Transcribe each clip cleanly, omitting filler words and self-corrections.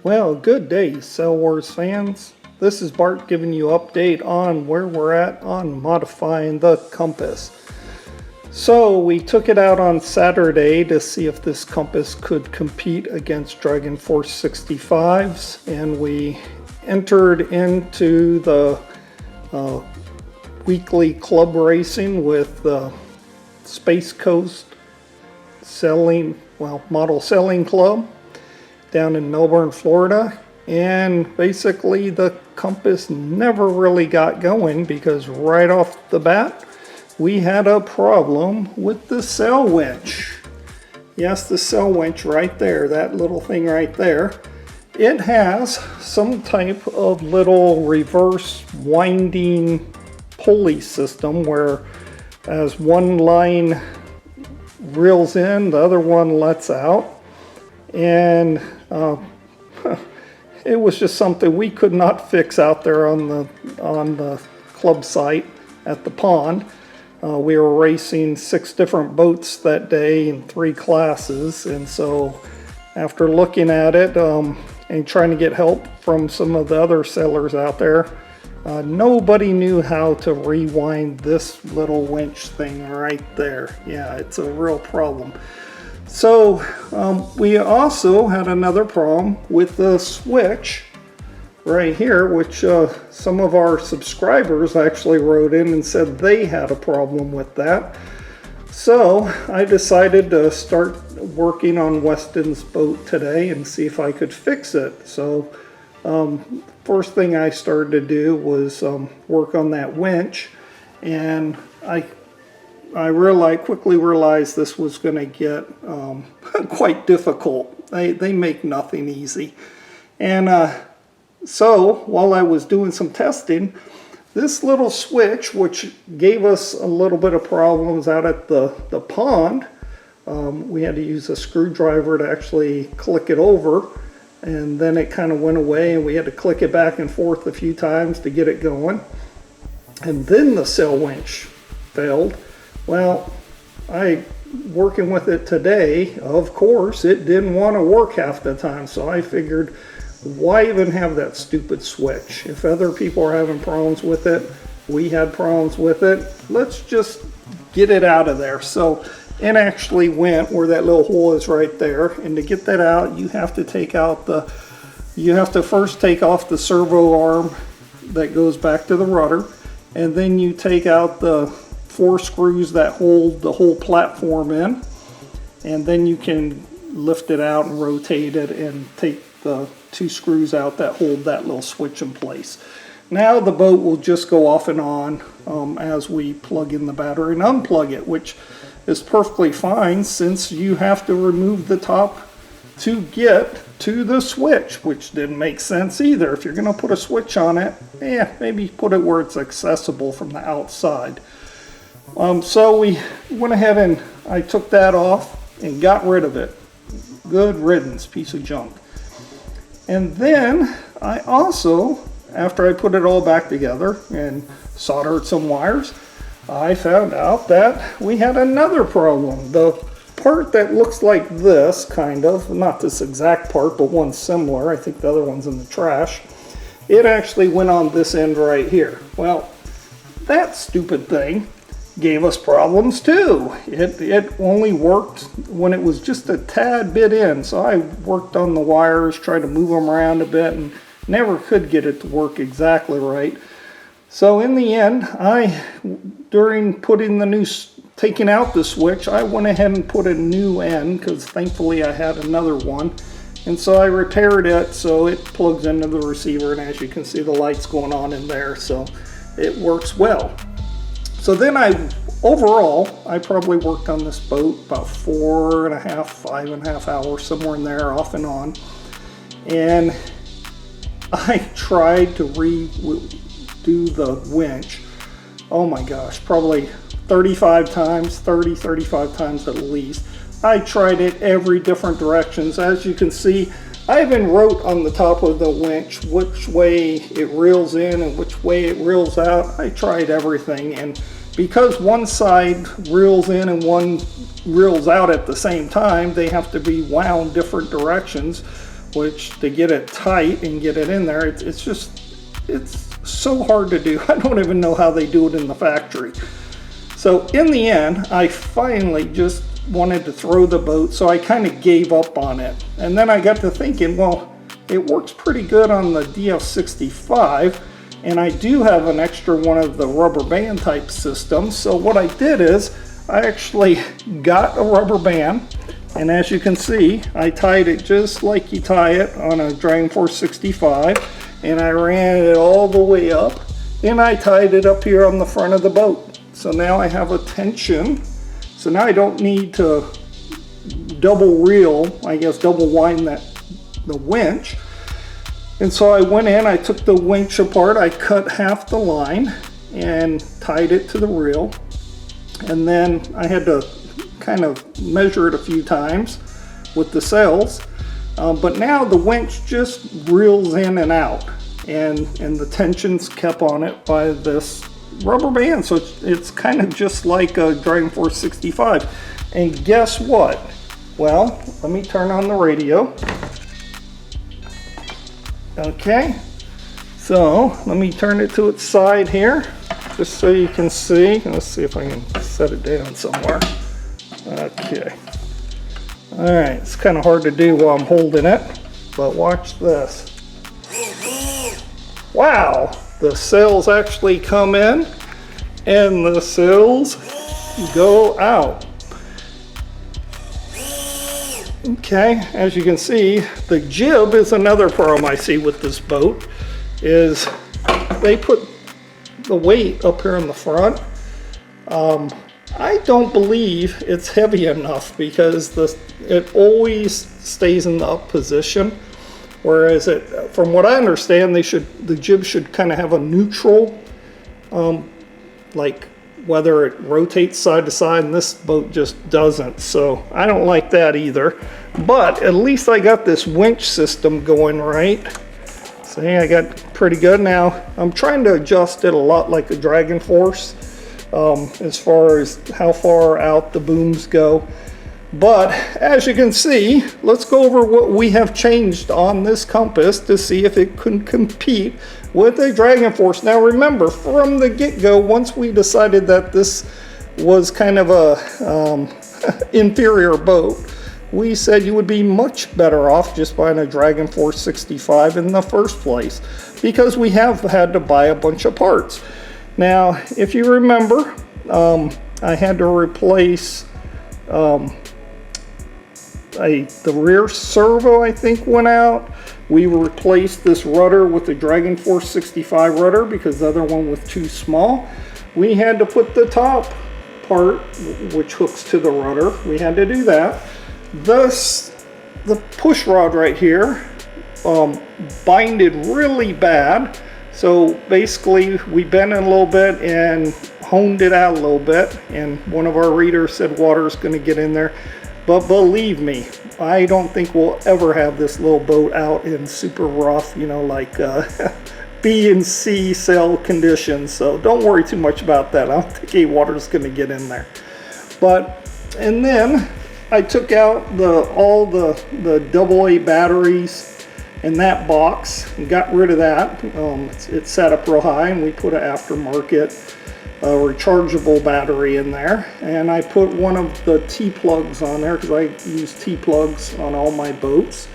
Well, good day, Sail Wars fans. This is Bart giving you an update on where we're at on modifying the compass. So we took it out on Saturday to see if this compass could compete against Dragon Force 65s, and we entered into the weekly club racing with Space Coast Model Sailing Club down in Melbourne, Florida. And basically the compass never really got going because right off the bat we had a problem with the sail winch. Yes, the sail winch right there, that little thing right there. It has some type of little reverse winding pulley system where as one line reels in, the other one lets out. And it was just something we could not fix out there on the club site at the pond. We were racing 6 different boats that day in 3 classes, and so after looking at it and trying to get help from some of the other sailors out there, nobody knew how to rewind this little winch thing right there. Yeah, it's a real problem. So we also had another problem with the switch right here, which some of our subscribers actually wrote in and said they had a problem with that. So I decided to start working on Weston's boat today and see if I could fix it. So first thing I started to do was work on that winch, and I quickly realized this was going to get quite difficult. They make nothing easy. And so while I was doing some testing, this little switch, which gave us a little bit of problems out at the pond, we had to use a screwdriver to actually click it over, and then it kind of went away and we had to click it back and forth a few times to get it going. And then the sail winch failed. Well, working with it today, of course, it didn't want to work half the time, so I figured, why even have that stupid switch? If other people are having problems with it, we had problems with it, let's just get it out of there. So it actually went where that little hole is right there, and to get that out, you have to first take off the servo arm that goes back to the rudder, and then you take out the 4 screws that hold the whole platform in, and then you can lift it out and rotate it and take the 2 screws out that hold that little switch in place. Now the boat will just go off and on as we plug in the battery and unplug it, which is perfectly fine since you have to remove the top to get to the switch, which didn't make sense either. If you're going to put a switch on it, maybe put it where it's accessible from the outside. So we went ahead and I took that off and got rid of it. Good riddance, piece of junk. And then I also, after I put it all back together and soldered some wires, I found out that we had another problem. The part that looks like this, kind of, not this exact part, but one similar, I think the other one's in the trash, it actually went on this end right here. Well, that stupid thing gave us problems too. It only worked when it was just a tad bit in, so I worked on the wires, tried to move them around a bit, and never could get it to work exactly right. So in the end, during taking out the switch, I went ahead and put a new end, because thankfully I had another one, and so I repaired it so it plugs into the receiver, and as you can see the lights going on in there, so it works well. So then overall, I probably worked on this boat about 5.5 hours, somewhere in there, off and on. And I tried to redo the winch, oh my gosh, probably 35 times at least. I tried it every different directions. As you can see, I even wrote on the top of the winch which way it reels in and which way it reels out. I tried everything, and because one side reels in and one reels out at the same time, they have to be wound different directions. which to get it tight and get it in there, it's so hard to do. I don't even know how they do it in the factory. So in the end, I finally just wanted to throw the boat, so I kind of gave up on it. And then I got to thinking, well, it works pretty good on the DF65, and I do have an extra one of the rubber band type systems. So what I did is I actually got a rubber band, and as you can see, I tied it just like you tie it on a Dragon Force 65, and I ran it all the way up, and I tied it up here on the front of the boat. So now I have a tension. So now I don't need to double reel, I guess double wind the winch. And so I went in, I took the winch apart, I cut half the line and tied it to the reel. And then I had to kind of measure it a few times with the sails. But now the winch just reels in and out, and the tension's kept on it by this rubber band. So it's kind of just like a Dragon Force 65. And guess what? Well, let me turn on the radio. Okay, so let me turn it to its side here, just so you can see. Let's see if I can set it down somewhere. Okay. All right, it's kind of hard to do while I'm holding it, but watch this. Wow, the sails actually come in and the sails go out. Okay, as you can see, the jib is another problem I see with this boat, is they put the weight up here in the front. I don't believe it's heavy enough, because it always stays in the up position, whereas from what I understand, the jib should kind of have a neutral, like whether it rotates side to side, and this boat just doesn't. So I don't like that either. But at least I got this winch system going right. See, I got pretty good now. I'm trying to adjust it a lot like a Dragon Force, as far as how far out the booms go. But as you can see, let's go over what we have changed on this compass to see if it can compete with a Dragon Force. Now remember, from the get-go, once we decided that this was kind of a inferior boat, we said you would be much better off just buying a Dragon Force 65 in the first place, because we have had to buy a bunch of parts. Now, if you remember, I had to replace the rear servo, I think, went out. We replaced this rudder with the Dragon Force 65 rudder because the other one was too small. We had to put the top part, which hooks to the rudder, we had to do that. Thus, the push rod right here binded really bad. So basically, we bent it a little bit and honed it out a little bit. And one of our readers said water is going to get in there. But believe me, I don't think we'll ever have this little boat out in super rough, you know, like B and C sail conditions. So don't worry too much about that. I don't think any water is going to get in there. And then I took out all the AA batteries in that box and got rid of that. It sat up real high, and we put an aftermarket rechargeable battery in there, and I put one of the T-plugs on there because I use T-plugs on all my boats.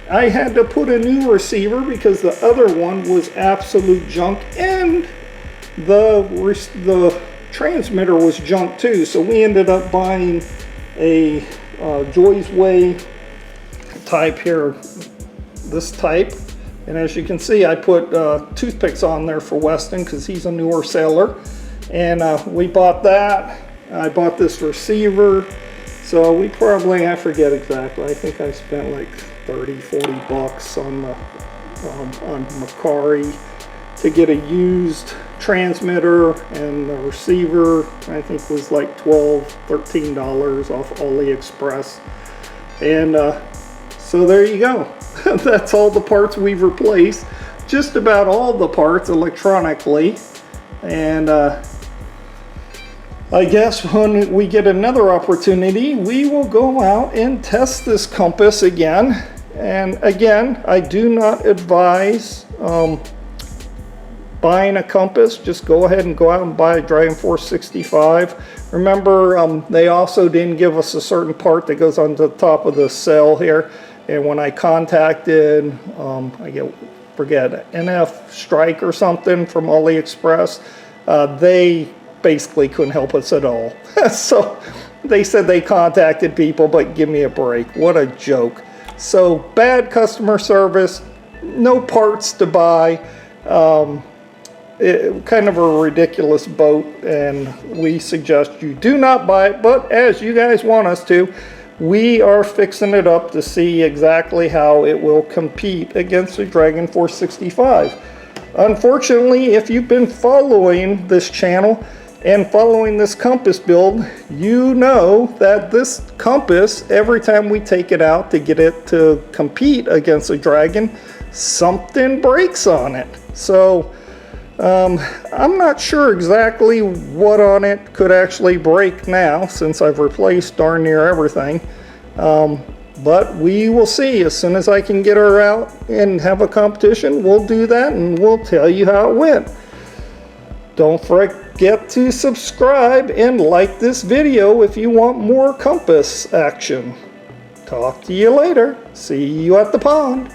I had to put a new receiver because the other one was absolute junk, and the transmitter was junk too. So we ended up buying a Joy's Way type here, this type. And as you can see, I put toothpicks on there for Weston because he's a newer sailor. And we bought that. I bought this receiver. So we probably, I forget exactly, I think I spent like 30, 40 bucks on Macari to get a used transmitter, and the receiver I think was like $12, $13 off AliExpress. And so there you go. That's all the parts we've replaced. Just about all the parts electronically. And I guess when we get another opportunity, we will go out and test this compass again And again, I do not advise buying a compass. Just go ahead and go out and buy a Dragon Force 65. Remember, they also didn't give us a certain part that goes on the top of the cell here. And when I contacted, forget NFSTRIKE or something from AliExpress, they basically couldn't help us at all. So they said they contacted people, but give me a break. What a joke. So bad customer service, no parts to buy. Kind of a ridiculous boat, and we suggest you do not buy it, but as you guys want us to, we are fixing it up to see exactly how it will compete against the Dragon Force 65. Unfortunately, if you've been following this channel and following this compass build, you know that this compass, every time we take it out to get it to compete against a Dragon, something breaks on it. So I'm not sure exactly what on it could actually break now, since I've replaced darn near everything. But we will see. As soon as I can get her out and have a competition, we'll do that and we'll tell you how it went. Don't forget to subscribe and like this video if you want more compass action. Talk to you later. See you at the pond.